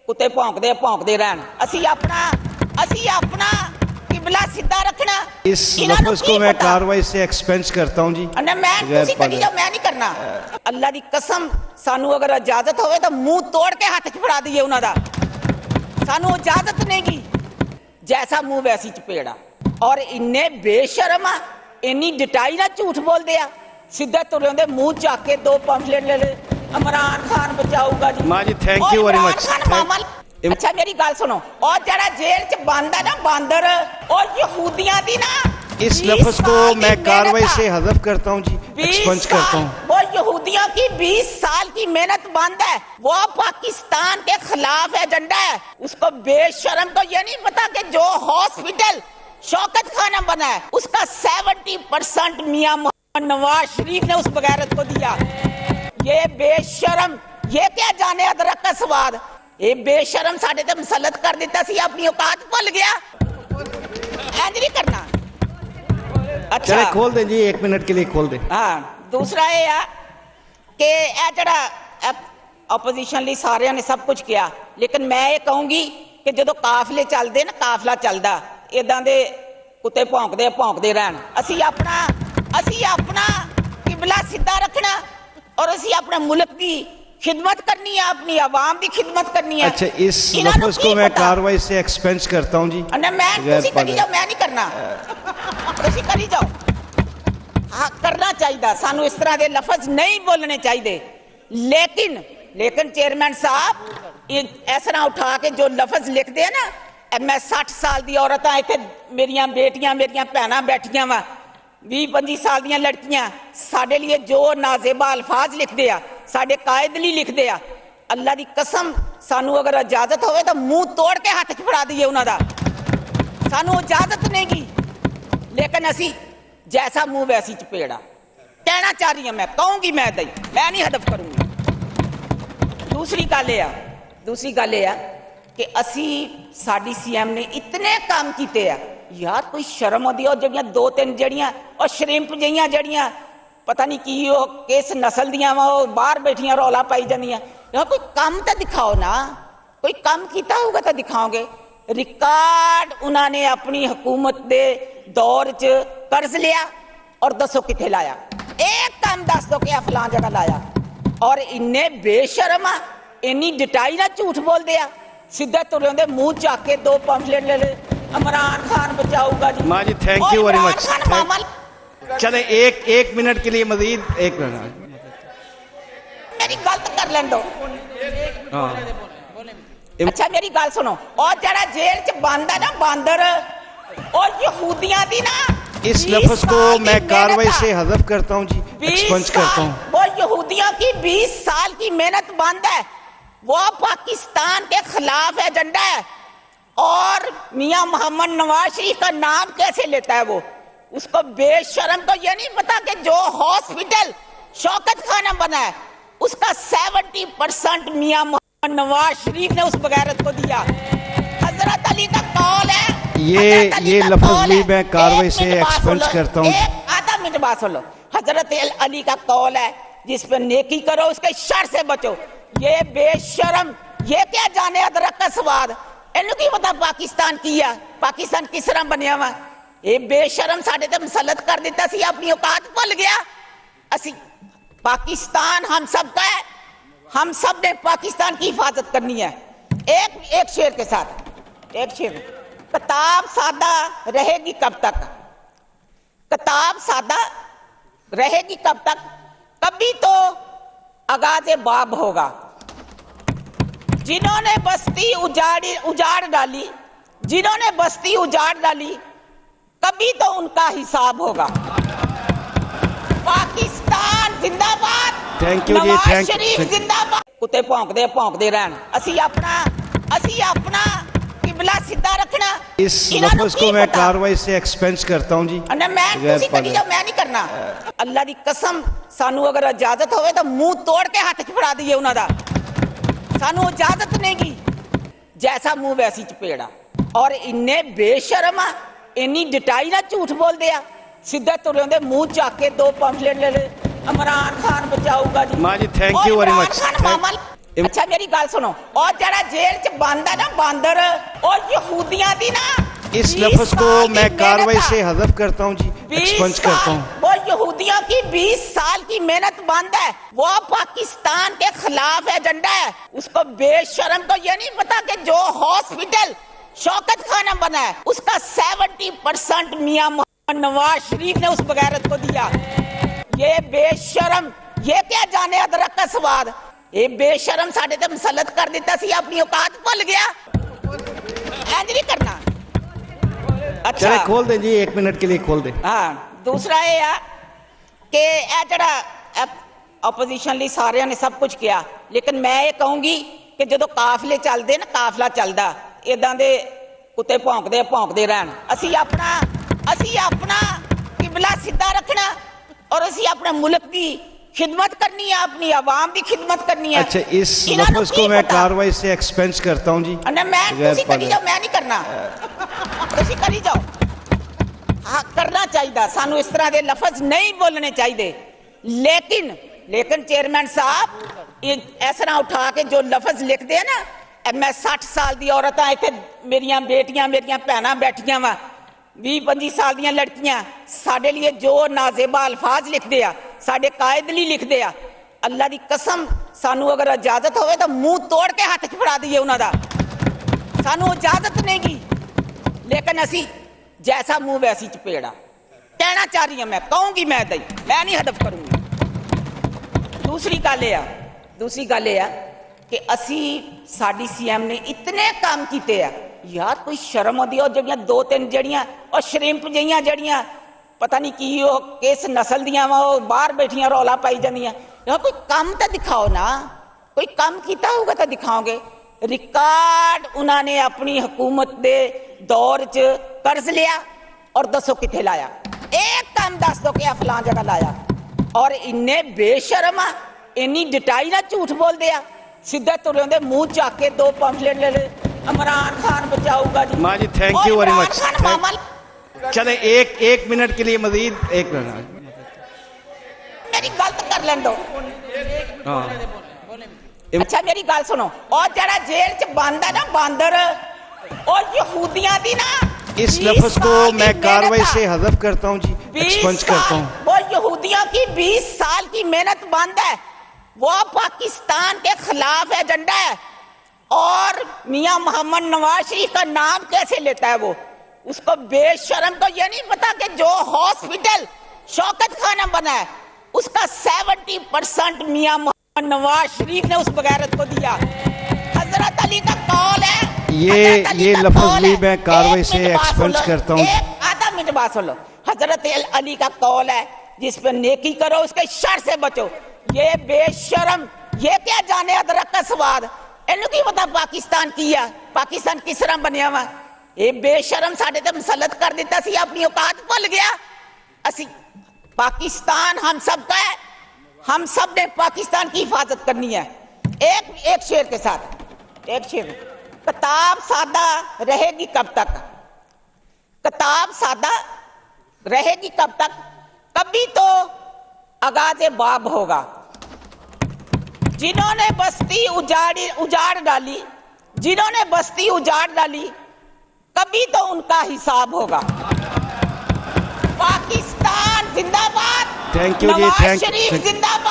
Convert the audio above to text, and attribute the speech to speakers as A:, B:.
A: कुत्ते भौंकते रहन। असी अपना किबला सीधा रखना।
B: इस लफ्ज को मैं कार्रवाई से एक्सपेंस करता हूं जी।
A: मैं नहीं करना। अल्लाह दी कसम सानू अगर इजाजत होवे तो मुंह तोड़ के हाथ च फड़ा दईए उन्हां दा। सानू इजाजत नहीं गी, जैसा मुंह वैसी चपेड़ा। और इन्ने बेशर्म आ, इन्नी डिटाई ना झूठ बोलदे आ। सीधे तुरे होंदे मुंह चक के 2 पंफलेट ले ले, इमरान खान बचाऊगा जी।
B: मां जी थैंक यू वेरी मच।
A: अच्छा मेरी गल सुनो, और जरा जेल च बंद है ना बांदर, और यहूदियां दी ना
B: इस लफ्ज को मैं कार्रवाई से हज़फ करता हूं जी, एक्सपेंस करता हूं।
A: वो यहूदियों की 20 साल की मेहनत बंद है, वो पाकिस्तान के खिलाफ एजेंडा है। उसको बेशर्म को ये नहीं पता कि जो हॉस्पिटल शौकत खाना बना है उसका 70% मियां मोहम्मद नवाज शरीफ ने उस बगैरत को दिया। ये बेशर्म, ये क्या जाने अदरक का स्वाद। ये बेशर्म साडे ते मुसलत कर दिता सी, अपनी औकात भुल गया। इंज नहीं करना। अच्छा
B: चले खोल दे जी, 1 मिनट के लिए खोल दे।
A: हाँ, दूसरा ये है कि ए जड़ा अपोजिशन ली सारे ने सब कुछ किया, लेकिन मैं ये कहूंगी कि जो काफले चलते ना, काफला चलता इदां दे कुत्ते भौंकते रहन। असी अपना किबला सीधा रखना, और असी अपने मुल्क की खिदमत करनी है, अपनी आवाम की खिदमत करनी है।
B: अच्छा इस लफ्ज को मैं कार्रवाई से एक्सपेंस करता हूं जी।
A: मैं करी जाओ, मैं नहीं करना, तुसी करी जाओ। हाँ करना चाहिए, सानू इस तरह के लफ्ज नहीं बोलने चाहिए। लेकिन चेयरमैन साहब इस तरह उठा के जो लफ्ज लिखते हैं ना, मैं 60 साल की औरत हाँ, इतने मेरिया बेटियां मेरिया भैन बैठिया वा, 20-25 साल दी लड़कियां साडे लिए जो नाजेबा अल्फाज लिखते आ, साडे कायद लिए लिखते आ। अल्लाह दी कसम सानू अगर इजाजत होवे तो मुंह तोड़ के हाथ च फड़ा दईए उन्हां दा। सानू इजाजत नहीं गी, लेकिन असी जैसा मुंह वैसी चपेड़ा। कहना चाह रही हूं, मैं कहूंगी, मैं नहीं हदफ करूंगी। दूसरी गल यह कि असी साडी सीएम ने इतने काम किए आ, यार कोई शर्म आती। और जड़ियां 2-3 जड़ियां और श्रिंप जइयां जड़ियां पता नहीं की किस नस्ल दियां वा, बाहर बैठियां रौला पाई जांदियां। यार कोई काम तो दिखाओ ना, कोई काम किया होगा तो दिखाओगे। रिकॉर्ड उन्होंने अपनी हुकूमत दे दौर च कर्ज लिया, और दसो किथे लाया। एक काम दस दो कि फलां जगह लाया। और इन्ने बेशर्म आ, इन्नी डिटाई ना झूठ बोलदे आ। सीधे तुरे होंदे मुंह चक के 2 पंफलेट ले ले, इमरान खान बचाऊगा जी।
B: मां जी थैंक यू वेरी मच। चले एक मिनट के लिए मजीद 1 मिनट
A: मेरी गलत कर लें दो। अच्छा मेरी गल सुनो, और जरा जेल च बंद है ना बांदर, और यहूदियां दी ना
B: इस लफ्ज को मैं कार्रवाई से हज़फ करता हूं जी, एक्सपेंस करता हूं।
A: वो यहूदियों की 20 साल की मेहनत बंद है, वो पाकिस्तान के खिलाफ एजेंडा है। और मियां मोहम्मद नवाज शरीफ का नाम कैसे लेता है वो, उसको बेशर्म को ये नहीं पता कि जो हॉस्पिटल शौकत खाना बना है उसका 70% मियां मोहम्मद नवाज शरीफ ने उस बगैरत को दिया। हजरत अली का कौल है,
B: ये लफ्ज भी मैं कार्रवाई से एक्सपेंस करता हूं।
A: आधा मिनट बात सुन लो। हजरत अली का कौल है, जिस पर नेकी करो उसके शर से बचो। ये बेशर्म, ये क्या जाने अदरक का स्वाद। इन्हू की पता पाकिस्तान की है, पाकिस्तान किस तरह बनया वा। ये बेशर्म साडे ते मुसलत कर दिता सी, अपनी औकात भुल गया। असी पाकिस्तान हम सब का है, हम सब ने पाकिस्तान की हिफाजत करनी है। एक शेर के साथ, एक शेर। किताब सादा रहेगी कब तक, किताब सादा रहेगी कब तक, कभी तो आगाज़े बाब होगा। जिन्होंने बस्ती उजाड़ डाली, जिन्होंने बस्ती उजाड़ डाली, कभी तो उनका हिसाब होगा। पाकिस्तान जिंदाबाद,
B: थैंक यू जी,
A: नवाज शरीफ जिंदाबाद। कुत्ते भौंकते रहन। असी अपना किबला सीधा रखना।
B: इस लफ्ज को मैं कार्रवाई से एक्सपेंस करता हूं जी।
A: मैं नहीं करना। अल्लाह दी कसम सानू अगर इजाजत होवे तो मुंह तोड़ के हाथ च फड़ा दईए उन्हां दा। सानू इजाजत नहीं गी, जैसा मुंह वैसी चपेड़ा। और इन्ने बेशर्म आ, इन्नी डिटाई ना झूठ बोलदे आ। सीधे तुरे होंदे मुंह चक के 2 पंफलेट ले ले, इमरान खान बचाऊगा जी।
B: मां जी थैंक यू वेरी मच।
A: ਅੱਛਾ ਮੇਰੀ ਗੱਲ ਸੁਣੋ, ਉਹ ਜਿਹੜਾ ਜੇਲ੍ਹ 'ਚ ਬੰਦ ਹੈ ਨਾ ਬਾਂਦਰ, ਉਹ ਯਹੂਦੀਆਂ ਦੀ ਨਾ
B: इस लफ्ज को मैं कार्रवाई से हज़फ करता हूँ जी, एक्सपंज करता हूँ।
A: वो यहूदियों की 20 साल की मेहनत बंद है, वो पाकिस्तान के खिलाफ एजेंडा है। उसको बेशरम को ये नहीं पता कि जो हॉस्पिटल शौकत खाना बना है उसका 70% मियां मोहम्मद नवाज शरीफ ने उस बगैरत को दिया। ये बेशरम, ये क्या जाने अदरक का स्वाद, ये बेशरम साढ़े ते मुसलत कर देता सी, अपनी औकात भूल गया। इंज नहीं करना। अच्छा
B: चले खोल दें जी, 1 मिनट के लिए खोल दें।
A: हाँ, दूसरा ये है कि ਇਹ ਜਿਹੜਾ ਆਪੋਜੀਸ਼ਨ ਲਈ ਸਾਰਿਆਂ ਨੇ ਸਭ ਕੁਝ ਕਿਹਾ, ਲੇਕਿਨ ਮੈਂ ਇਹ ਕਹੂੰਗੀ ਕਿ ਜਦੋਂ ਕਾਫਲੇ ਚੱਲਦੇ ਨਾ, ਕਾਫਲਾ ਚੱਲਦਾ ਇਦਾਂ ਦੇ ਕੁੱਤੇ ਭੌਂਕਦੇ ਰਹਿਣ। ਅਸੀਂ ਆਪਣਾ ਕਿਬਲਾ ਸਿੱਧਾ ਰੱਖਣਾ और ਅਸੀਂ ਆਪਣੇ ਮੁਲਕ ਦੀ खिदमत करनी है, अपनी आवाम की खिदमत करनी है।
B: अच्छा, इस लफ्ज को मैं कार्रवाई से एक्सपेंस करता हूँ जी।
A: ਤੁਸੀਂ ਕਰੀ ਜਾਓ, ਮੈਂ ਨਹੀਂ ਕਰਨਾ, ਤੁਸੀਂ ਕਰੀ ਜਾਓ। हाँ, करना चाहिए, सानू इस तरह के लफज नहीं बोलने चाहिए। लेकिन चेयरमैन साहब इस तरह उठा के जो लफज लिखते हैं ना, मैं 60 साल की औरत हाँ, इतने मेरिया बेटियां मेरिया भैन बैठिया वा, 20-25 साल दी लड़कियां, साडे लिए जो नाजेबा अल्फाज लिखते हैं, साडे कायद लिए लिखते हैं, अल्लाह की कसम सानू अगर इजाजत हो तो मुंह तोड़ के हाथ च फड़ा दईए उन्हों का, सानू इजाजत नहीं गी। लेकिन असी जैसा मुंह वैसी चपेड़ा कहना चाह रही हूं, मैं कहूंगी, मैं नहीं हदफ करूंगी। दूसरी गल यह कि असी साडी सीएम ने इतने काम किए हैं, यार कोई शर्म आती है। जड़ियां 2-3 जड़ियां और श्रिंप जहियां जड़ियां पता नहीं की वो किस नस्ल दियां वा, वो बाहर बैठियां रौला पाई जांदियां। यार कोई काम तो दिखाओ ना, कोई काम किया होगा तो दिखाओगे। रिकॉर्ड उन्होंने अपनी हुकूमत दे दौर च कर्ज लिया और दसो किथे लाया, एक काम दस दो कि फलां जगह लाया। और इन्ने बेशरम आ, इन्नी डिटाई ना झूठ बोल दिया, सीधे तुरे होंदे मुंह चक के 2 पंफलेट ले ले, इमरान खान बचाऊगा जी।
B: माँ जी थैंक यू वेरी मच। चले 1 मिनट के लिए मजीद 1 मिनट
A: मेरी गलत कर लें दो। अच्छा मेरी गल सुनो, और जरा जेल च बंद है ना बांदर, और यहूदियां दी ना
B: इस लफ्ज को मैं कार्रवाई से हज़फ करता हूँ जी, एक्सपंज करता हूँ।
A: वो यहूदियों की 20 साल की मेहनत बंद है, वो पाकिस्तान के खिलाफ एजेंडा है। और मियां मोहम्मद नवाज शरीफ का नाम कैसे लेता है वो, उसको बेशरम को ये नहीं पता कि जो हॉस्पिटल शौकत खाना बना है उसका 70% मियां मोहम्मद नवाज शरीफ ने उस बगैरत को दिया। हजरत अली का कौल है,
B: ये लफ्ज भी मैं कार्रवाई से एक्सपेंस करता हूँ।
A: आधा मिनट बात सुन लो। हजरत अली का कौल है, जिस पर नेकी करो उसके शर से बचो। ये बेशरम, ये क्या जाने अदरक का स्वाद, इन्हें की पता पाकिस्तान किया, पाकिस्तान किस तरह बनया वा। ये बेशरम साढ़े ते मुसलत कर देता सी, अपनी औकात भूल गया। असी पाकिस्तान हम सब का है, हम सब ने पाकिस्तान की हिफाजत करनी है। एक शेर के साथ, एक शेर, किताब सादा रहेगी कब तक, किताब सादा रहेगी कब तक, कभी तो आगाज़े बाब होगा। जिन्होंने बस्ती उजाड़ डाली, जिन्होंने बस्ती उजाड़ डाली, कभी तो उनका हिसाब होगा। पाकिस्तान जिंदाबाद,
B: थैंक यू जी,
A: नवाज शरीफ जिंदाबाद।